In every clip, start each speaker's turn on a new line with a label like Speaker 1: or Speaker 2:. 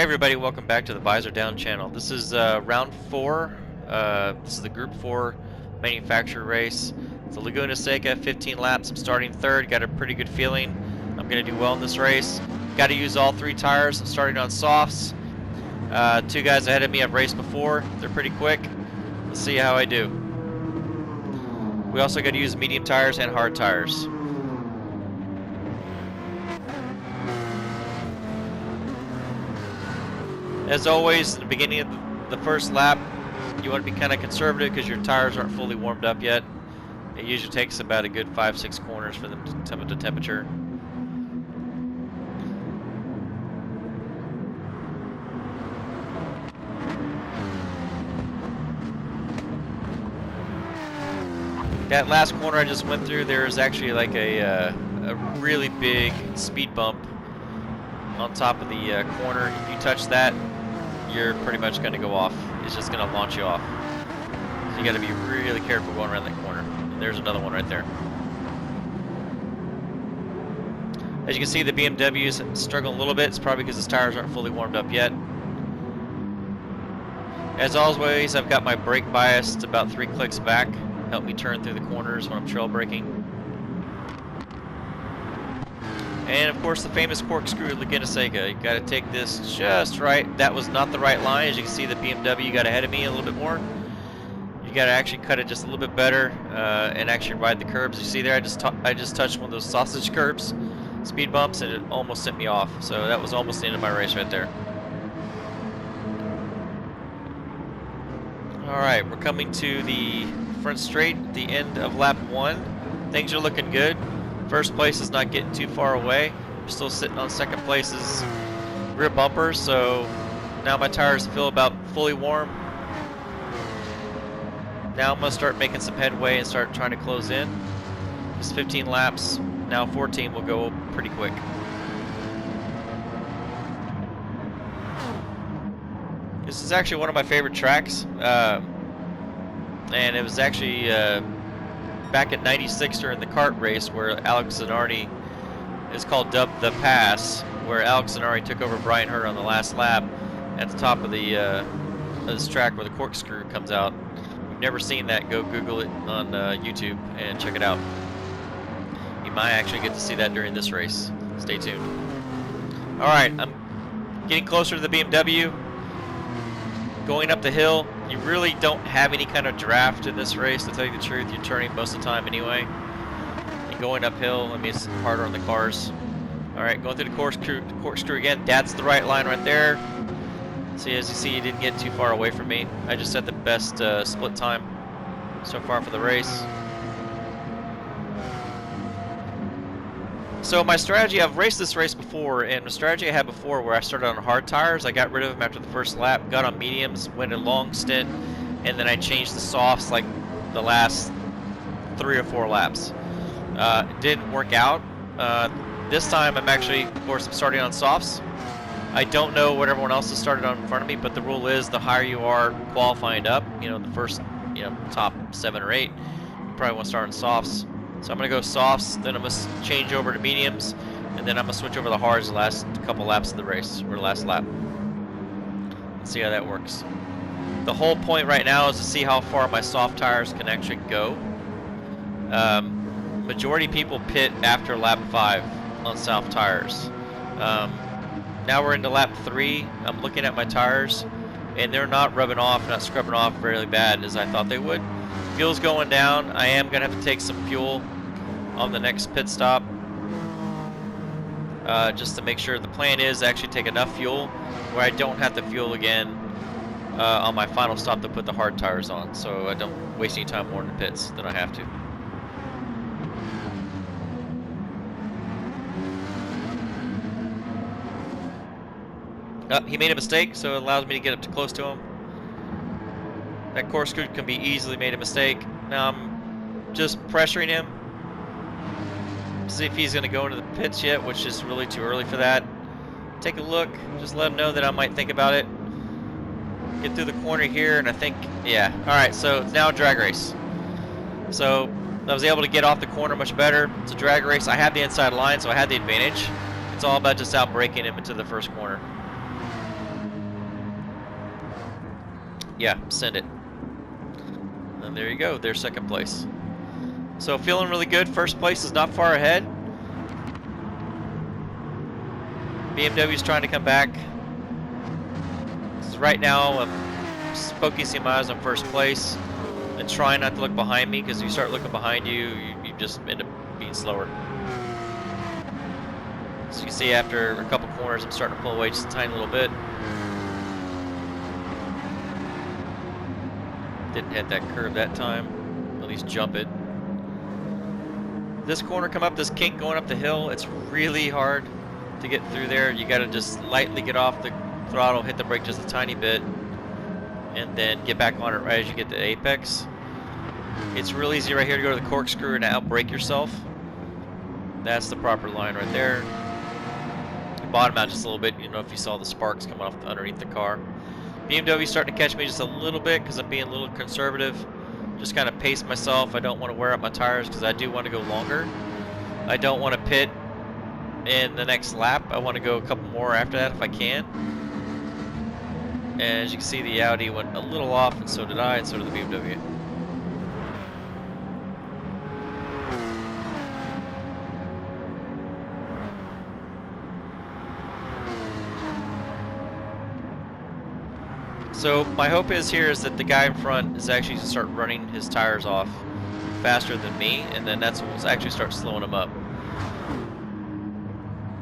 Speaker 1: Everybody, welcome back to the Visor Down channel. This is round 4. This is the Group 4 manufacturer race. It's the Laguna Seca, 15 laps. I'm starting third. Got a pretty good feeling I'm going to do well in this race. Got to use all 3 tires. I'm starting on softs. 2 guys ahead of me I've raced before. They're pretty quick. Let's see how I do. We also got to use medium tires and hard tires. As always, at the beginning of the first lap, you want to be kind of conservative because your tires aren't fully warmed up yet. It usually takes about a good 5-6 corners for them to come up to temperature. That last corner I just went through, there's actually like a really big speed bump on top of the corner. If you touch that, you're pretty much going to go off. It's just going to launch you off. So you got to be really careful going around that corner. And there's another one right there. As you can see, the BMW is struggling a little bit. It's probably because his tires aren't fully warmed up yet. As always, I've got my brake biased about 3 clicks back. Help me turn through the corners when I'm trail braking. And of course the famous corkscrew Laguna Seca. You got to take this just right. That was not the right line. As you can see, the BMW got ahead of me a little bit more. You got to actually cut it just a little bit better and actually ride the curbs. You see there, I just touched one of those sausage curbs, speed bumps, and it almost sent me off. So that was almost the end of my race right there. All right, we're coming to the front straight, the end of lap 1. Things are looking good. First place is not getting too far away. I'm still sitting on second place's rear bumper, so now my tires feel about fully warm. Now I'm going to start making some headway and start trying to close in. Just 15 laps, now 14 will go pretty quick. This is actually one of my favorite tracks, and it was actually back at 96 during the kart race where Alex Zanardi is called Dubbed the Pass, where Alex Zanardi took over Brian Hurt on the last lap at the top of this track where the corkscrew comes out. If you've never seen that, go Google it on YouTube and check it out. You might actually get to see that during this race. Stay tuned. Alright, I'm getting closer to the BMW. Going up the hill, you really don't have any kind of draft in this race, to tell you the truth. You're turning most of the time anyway. And going uphill, I mean, it's harder on the cars. Alright, going through the corkscrew again. That's the right line right there. See, as you see, you didn't get too far away from me. I just had the best split time so far for the race. So my strategy, I've raced this race before, and the strategy I had before where I started on hard tires, I got rid of them after the first lap, got on mediums, went a long stint, and then I changed the softs like the last 3 or 4 laps. It didn't work out. This time I'm actually, of course, I'm starting on softs. I don't know what everyone else has started on in front of me, but the rule is the higher you are qualifying up, you know, the first, top 7 or 8, you probably want to start on softs. So I'm going to go softs, then I'm going to change over to mediums, and then I'm going to switch over to hards the last couple laps of the race, or the last lap. Let's see how that works. The whole point right now is to see how far my soft tires can actually go. Majority people pit after lap 5 on soft tires. Now we're into lap 3. I'm looking at my tires, and they're not rubbing off, not scrubbing off really bad as I thought they would. Fuel's going down. I am going to have to take some fuel on the next pit stop just to make sure. The plan is actually take enough fuel where I don't have to fuel again on my final stop to put the hard tires on, so I don't waste any time more in the pits than I have to. He made a mistake, so it allows me to get up too close to him. That corkscrew can be easily made a mistake. Now I'm just pressuring him. See if he's going to go into the pits yet, which is really too early for that. Take a look. Just let him know that I might think about it. Get through the corner here, and I think, yeah. Alright, so it's now a drag race. So I was able to get off the corner much better. It's a drag race. I had the inside line, so I had the advantage. It's all about just out braking him into the first corner. Yeah, send it. And there you go, there's second place. So feeling really good. First place is not far ahead. BMW's trying to come back. Right now I'm focusing my eyes on first place and trying not to look behind me, because if you start looking behind you, you just end up being slower. So you can see after a couple corners I'm starting to pull away just a tiny little bit. Didn't hit that curve that time, at least jump it. This corner, come up this kink going up the hill, it's really hard to get through there. You got to just lightly get off the throttle, hit the brake just a tiny bit, and then get back on it right as you get to apex. It's real easy right here to go to the corkscrew and out-brake yourself. That's the proper line right there. Bottom out just a little bit, you know, if you saw the sparks coming off underneath the car. BMW starting to catch me just a little bit because I'm being a little conservative. Just kind of pace myself. I don't want to wear out my tires because I do want to go longer. I don't want to pit in the next lap. I want to go a couple more after that if I can. And as you can see, the Audi went a little off, and so did I, and so did the BMW. So my hope is that the guy in front is actually to start running his tires off faster than me, and then that's what will actually start slowing him up.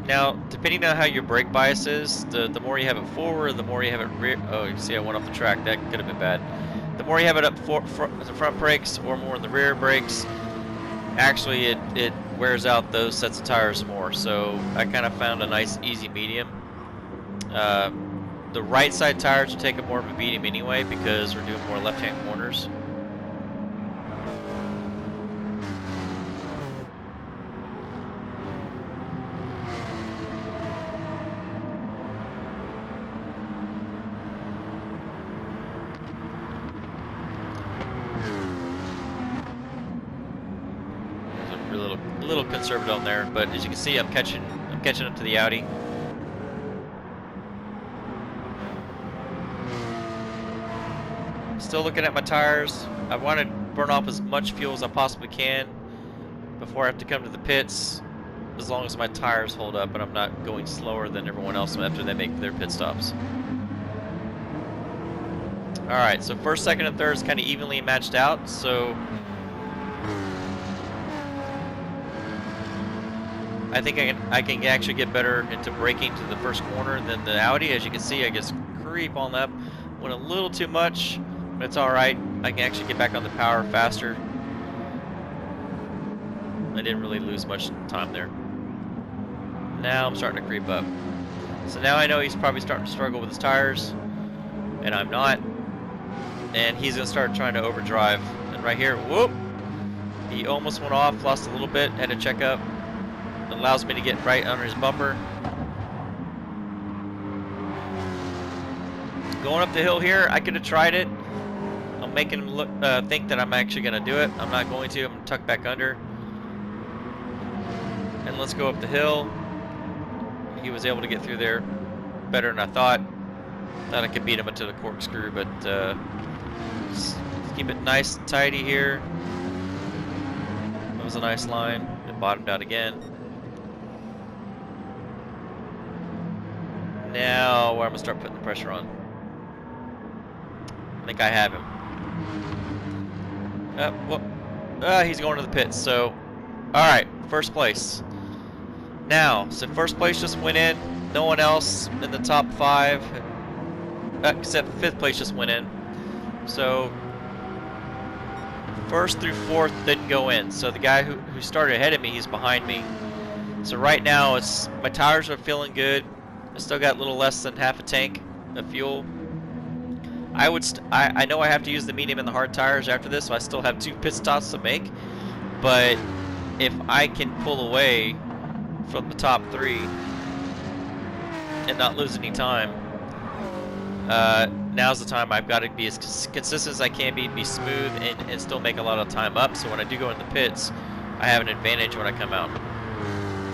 Speaker 1: Now, depending on how your brake bias is, the more you have it forward, the more you have it rear. Oh, you see I went off the track. That could have been bad. The more you have it up the front brakes or more in the rear brakes, actually it wears out those sets of tires more. So I kind of found a nice easy medium. The right side tires are taking more of a beating anyway because we're doing more left-hand corners. A little conservative on there, but as you can see, I'm catching up to the Audi. Still looking at my tires. I want to burn off as much fuel as I possibly can before I have to come to the pits, as long as my tires hold up and I'm not going slower than everyone else after they make their pit stops. Alright, so first, second, and third is kind of evenly matched out, so I think I can actually get better into braking to the first corner than the Audi. As you can see, I just creep on up. Went a little too much, but it's alright. I can actually get back on the power faster. I didn't really lose much time there. Now I'm starting to creep up. So now I know he's probably starting to struggle with his tires, and I'm not. And he's going to start trying to overdrive. And right here, whoop! He almost went off, lost a little bit, had to check up. It allows me to get right under his bumper. Going up the hill here, I could have tried it. I'm making him look, think that I'm actually going to do it. I'm not going to. I'm going to tuck back under. And let's go up the hill. He was able to get through there better than I thought. Thought I could beat him into the corkscrew, but just keep it nice and tidy here. That was a nice line. It bottomed out again. Now, where I'm going to start putting the pressure on. I think I have him. He's going to the pits, so... Alright, first place. Now, so first place just went in. No one else in the top 5, except 5th place just went in. So, 1st through 4th didn't go in. So the guy who started ahead of me, he's behind me. So right now, my tires are feeling good. I still got a little less than half a tank of fuel. I know I have to use the medium and the hard tires after this, so I still have 2 pit stops to make. But if I can pull away from the top 3 and not lose any time, now's the time. I've got to be as consistent as I can be smooth, and still make a lot of time up. So when I do go in the pits, I have an advantage when I come out.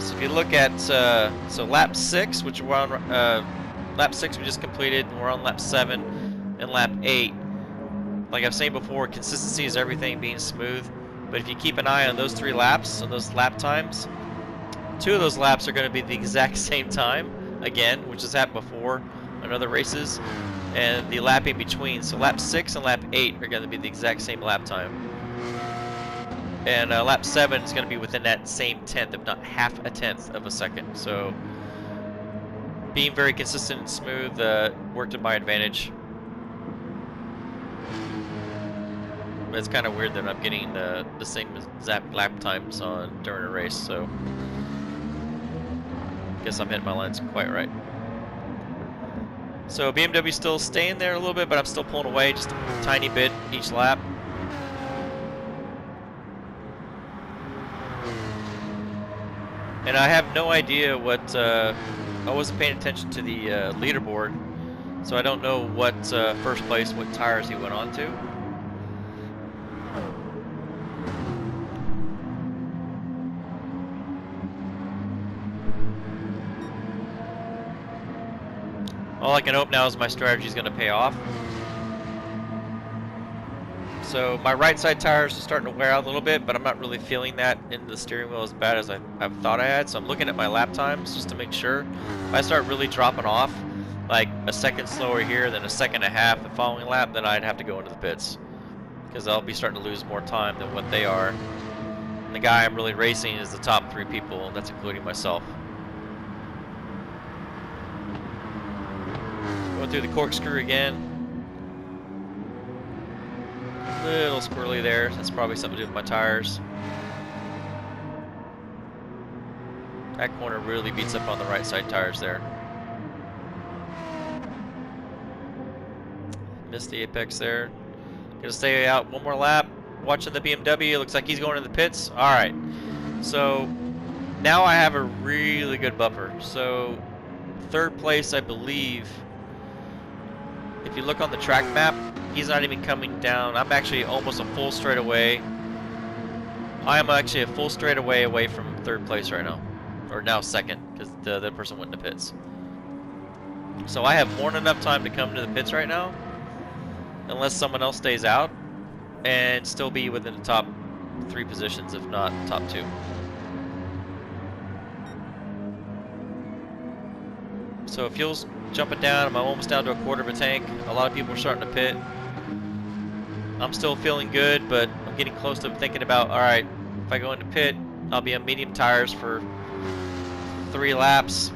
Speaker 1: So if you look at so lap 6, which we're on lap 6 we just completed, and we're on lap 7 and lap 8. like I've said before, consistency is everything, being smooth. But if you keep an eye on those 3 laps, on those lap times, 2 of those laps are going to be the exact same time, again, which has happened before on other races. And the lap in between, so lap 6 and lap 8 are going to be the exact same lap time. And lap 7 is going to be within that same tenth, if not half a tenth of a second. So being very consistent and smooth worked to my advantage. But it's kind of weird that I'm getting the same exact lap times during a race. So guess I'm hitting my lines quite right. So BMW still staying there a little bit, but I'm still pulling away just a tiny bit each lap. And I have no idea what, I wasn't paying attention to the leaderboard, so I don't know what first place, what tires he went on to. All I can hope now is my strategy is going to pay off. So my right side tires are starting to wear out a little bit, but I'm not really feeling that in the steering wheel as bad as I thought I had. So I'm looking at my lap times just to make sure. If I start really dropping off, like a second slower here, then a second and a half the following lap, then I'd have to go into the pits. Because I'll be starting to lose more time than what they are. And the guy I'm really racing is the top 3 people, and that's including myself. Going through the corkscrew again. Little squirrely there. That's probably something to do with my tires. That corner really beats up on the right side tires there. Missed the apex there. Gonna stay out one more lap. Watching the BMW. Looks like he's going to the pits. Alright. So now I have a really good buffer. So 3rd place, I believe. If you look on the track map, he's not even coming down. I'm actually almost a full straightaway. I am actually a full straightaway away from 3rd place right now. Or now 2nd, because the other person went into pits. So I have more than enough time to come to the pits right now. Unless someone else stays out. And still be within the top 3 positions, if not top 2. So fuel's jumping down. I'm almost down to a quarter of a tank. A lot of people are starting to pit. I'm still feeling good, but I'm getting close to thinking about, alright, if I go into pit, I'll be on medium tires for 3 laps,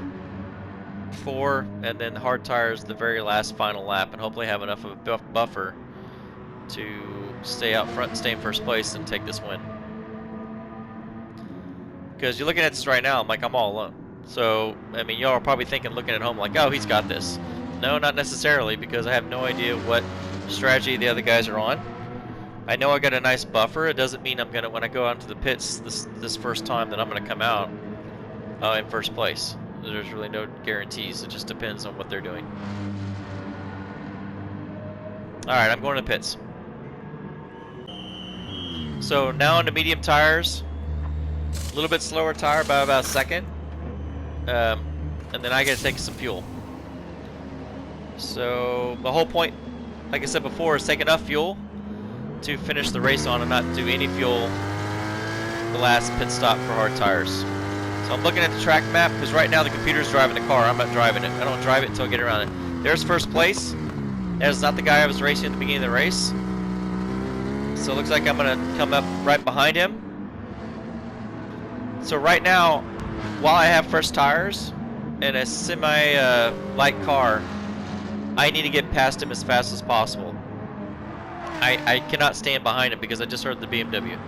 Speaker 1: 4, and then hard tires the very last final lap, and hopefully have enough of a buffer to stay out front and stay in 1st place and take this win. Because you're looking at this right now, I'm all alone. So, I mean, y'all are probably thinking, looking at home like, oh, he's got this. No, not necessarily, because I have no idea what strategy the other guys are on. I know I got a nice buffer. It doesn't mean I'm gonna, when I go out to the pits this first time, that I'm gonna come out in 1st place. There's really no guarantees. It just depends on what they're doing. All right, I'm going to the pits. So now on the medium tires, a little bit slower tire by about a second. And then I gotta take some fuel. So the whole point, like I said before, is take enough fuel to finish the race on and not do any fuel the last pit stop for hard tires. So I'm looking at the track map, because right now the computer's driving the car. I'm not driving it. I don't drive it until I get around it. There's 1st place. That is not the guy I was racing at the beginning of the race. So it looks like I'm gonna come up right behind him. So right now, while I have fresh tires and a semi-light car, I need to get past him as fast as possible. I cannot stand behind him because I just heard the BMW.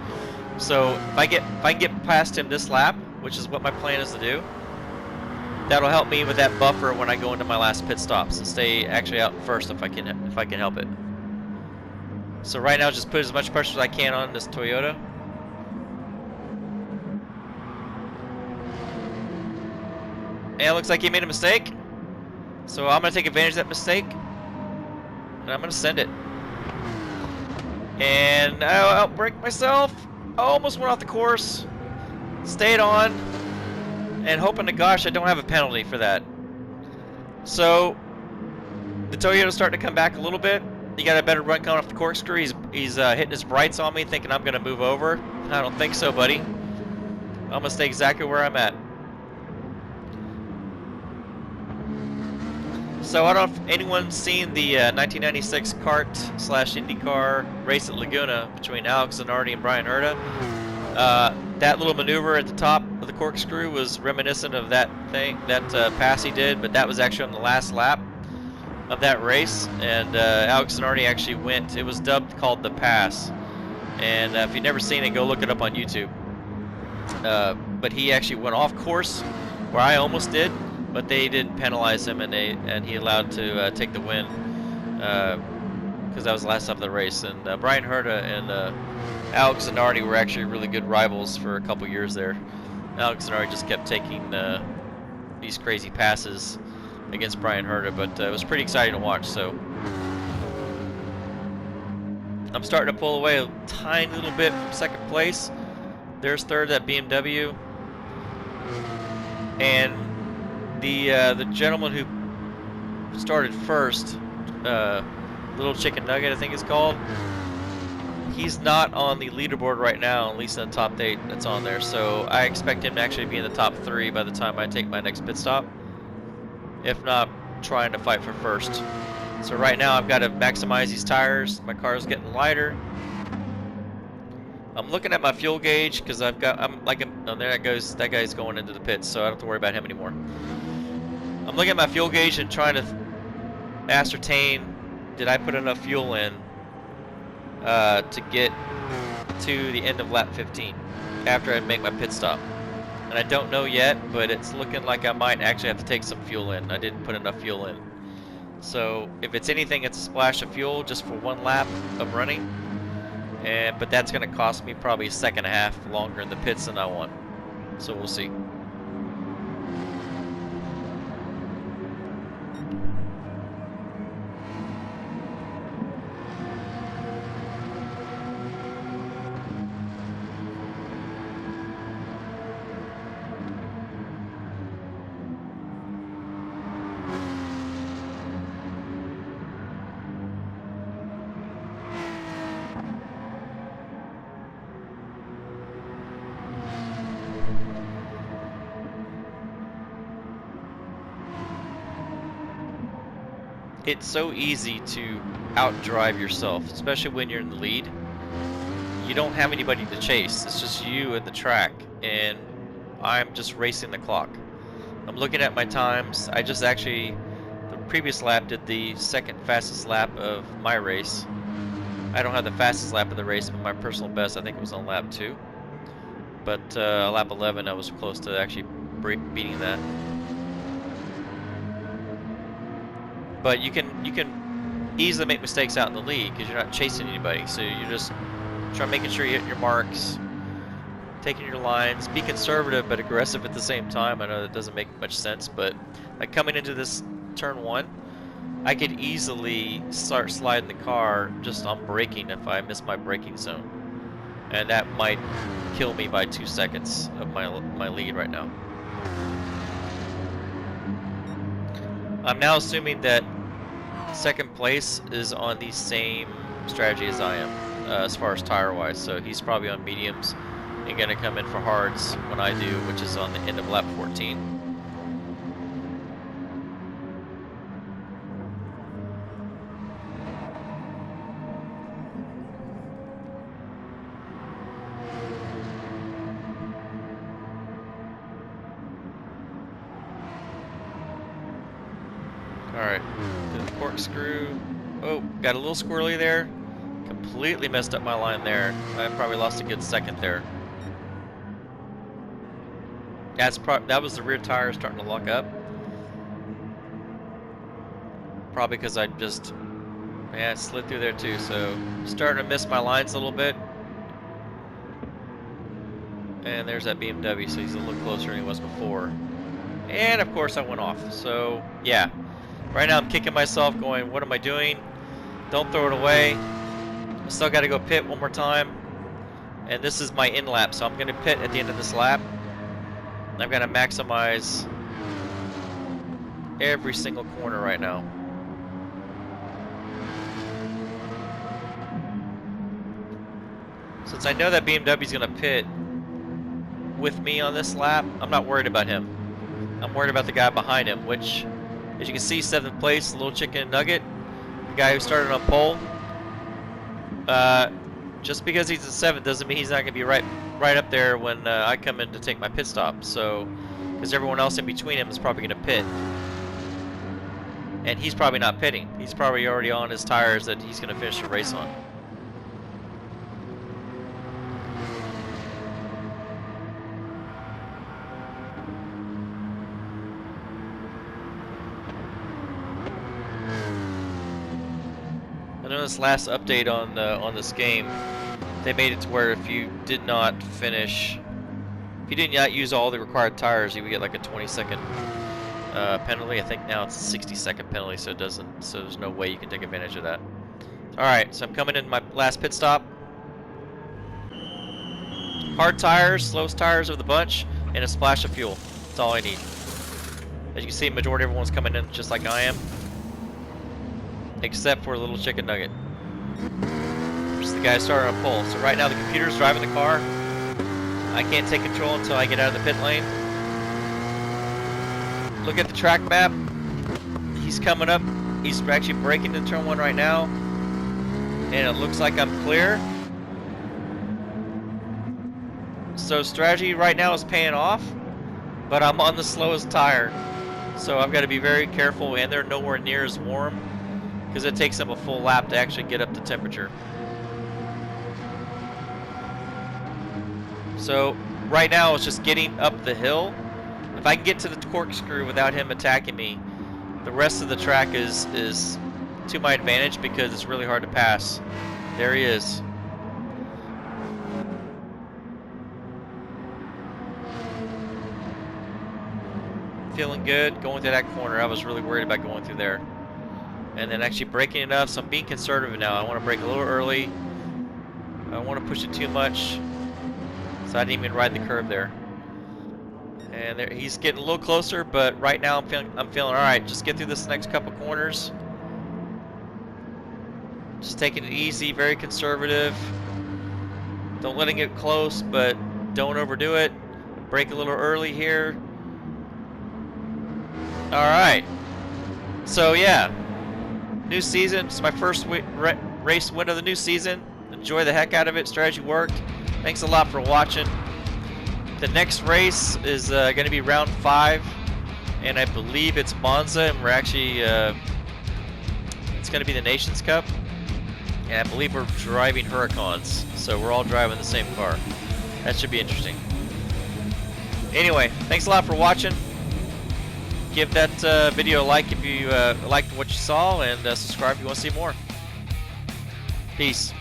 Speaker 1: So if I can get past him this lap, which is what my plan is to do, that'll help me with that buffer when I go into my last pit stops and stay actually out 1st if I can help it. So right now, just put as much pressure as I can on this Toyota. And it looks like he made a mistake. So I'm going to take advantage of that mistake. And I'm going to send it. And I'll outbrake myself. I almost went off the course. Stayed on. And hoping to gosh I don't have a penalty for that. So the Toyota's starting to come back a little bit. You got a better run coming off the corkscrew. He's hitting his brights on me, thinking I'm going to move over. I don't think so, buddy. I'm going to stay exactly where I'm at. So I don't know if anyone's seen the 1996 kart/IndyCar race at Laguna between Alex Zanardi and Brian Herta. That little maneuver at the top of the corkscrew was reminiscent of that thing, that pass he did, but that was actually on the last lap of that race, and Alex Zanardi actually went. It was called the pass, and if you've never seen it, go look it up on YouTube. But he actually went off course, where I almost did, but they didn't penalize him, and he allowed to take the win, because that was the last lap of the race. And Brian Herta and Alex Zanardi were actually really good rivals for a couple years there. Alex Zanardi just kept taking these crazy passes against Brian Herta, but it was pretty exciting to watch. So I'm starting to pull away a tiny little bit from second place. There's third at BMW, and the gentleman who started first, Little Chicken Nugget, I think it's called. He's not on the leaderboard right now, at least in the top 8 that's on there. So I expect him to actually be in the top 3 by the time I take my next pit stop. If not, trying to fight for first. So right now I've got to maximize these tires. My car's getting lighter. I'm looking at my fuel gauge because oh, there that guy's going into the pits, so I don't have to worry about him anymore. I'm looking at my fuel gauge and trying to ascertain, did I put enough fuel in to get to the end of lap 15 after I make my pit stop. And I don't know yet, but it's looking like I might actually have to take some fuel in. I didn't put enough fuel in. So if it's anything, it's a splash of fuel just for 1 lap of running. But that's going to cost me probably a second and a half longer in the pits than I want. So we'll see. It's so easy to outdrive yourself, especially when you're in the lead. You don't have anybody to chase. It's just you and the track, and I'm just racing the clock. I'm looking at my times. I just actually, the previous lap, did the second fastest lap of my race. I don't have the fastest lap of the race, but my personal best, I think it was on lap 2. But lap 11, I was close to actually beating that. But you can easily make mistakes out in the lead because you're not chasing anybody. So you're just making sure you hit your marks, taking your lines. Be conservative but aggressive at the same time. I know that doesn't make much sense, but like coming into this turn 1, I could easily start sliding the car just on braking if I miss my braking zone, and that might kill me by 2 seconds of my lead right now. I'm now assuming that second place is on the same strategy as I am, as far as tire-wise. So he's probably on mediums and going to come in for hards when I do, which is on the end of lap 14. Alright, to the corkscrew. Oh, got a little squirrely there. Completely messed up my line there. I probably lost a good second there. That was the rear tire starting to lock up. Probably because I just, I slid through there too. So starting to miss my lines a little bit. And there's that BMW, so he's a little closer than he was before. And of course I went off. So yeah. Right now I'm kicking myself going, what am I doing? Don't throw it away. I still got to go pit one more time. And this is my in lap, so I'm going to pit at the end of this lap. I'm going to maximize every single corner right now. Since I know that BMW's going to pit with me on this lap, I'm not worried about him. I'm worried about the guy behind him, which, as you can see, 7th place, Little Chicken Nugget, the guy who started on pole. Just because he's in 7th doesn't mean he's not going to be right up there when I come in to take my pit stop. So, because everyone else in between him is probably going to pit. And he's probably not pitting. He's probably already on his tires that he's going to finish the race on. I know this last update on this game, they made it to where if you did not finish, if you did not use all the required tires, you would get like a 20-second penalty. I think now it's a 60-second penalty, so it doesn't. So there's no way you can take advantage of that. All right, so I'm coming in my last pit stop. Hard tires, slowest tires of the bunch, and a splash of fuel. That's all I need. As you can see, majority of everyone's coming in just like I am, except for Little Chicken Nugget. Just the guy who started on pole. So right now the computer's driving the car. I can't take control until I get out of the pit lane. Look at the track map. He's coming up. He's actually braking in turn 1 right now. And it looks like I'm clear. So strategy right now is paying off, but I'm on the slowest tire. So I've got to be very careful, and they're nowhere near as warm, because it takes them a full lap to actually get up to temperature. So right now it's just getting up the hill. If I can get to the corkscrew without him attacking me, the rest of the track is to my advantage because it's really hard to pass. There he is. Feeling good going through that corner. I was really worried about going through there. And then actually braking it up, so I'm being conservative now. I want to brake a little early. I don't want to push it too much. So I didn't even ride the curb there. And there, he's getting a little closer, but right now I'm feeling all right. Just get through this next couple corners. Just taking it easy, very conservative. Don't let it get close, but don't overdo it. Brake a little early here. All right. So yeah, new season. It's my first race win of the new season. Enjoy the heck out of it. Strategy worked. Thanks a lot for watching. The next race is going to be round 5, and I believe it's Monza, and we're actually it's going to be the Nations Cup, and I believe we're driving Huracans, so we're all driving the same car. That should be interesting. Anyway, thanks a lot for watching. Give that video a like if you liked what you saw, and subscribe if you want to see more. Peace.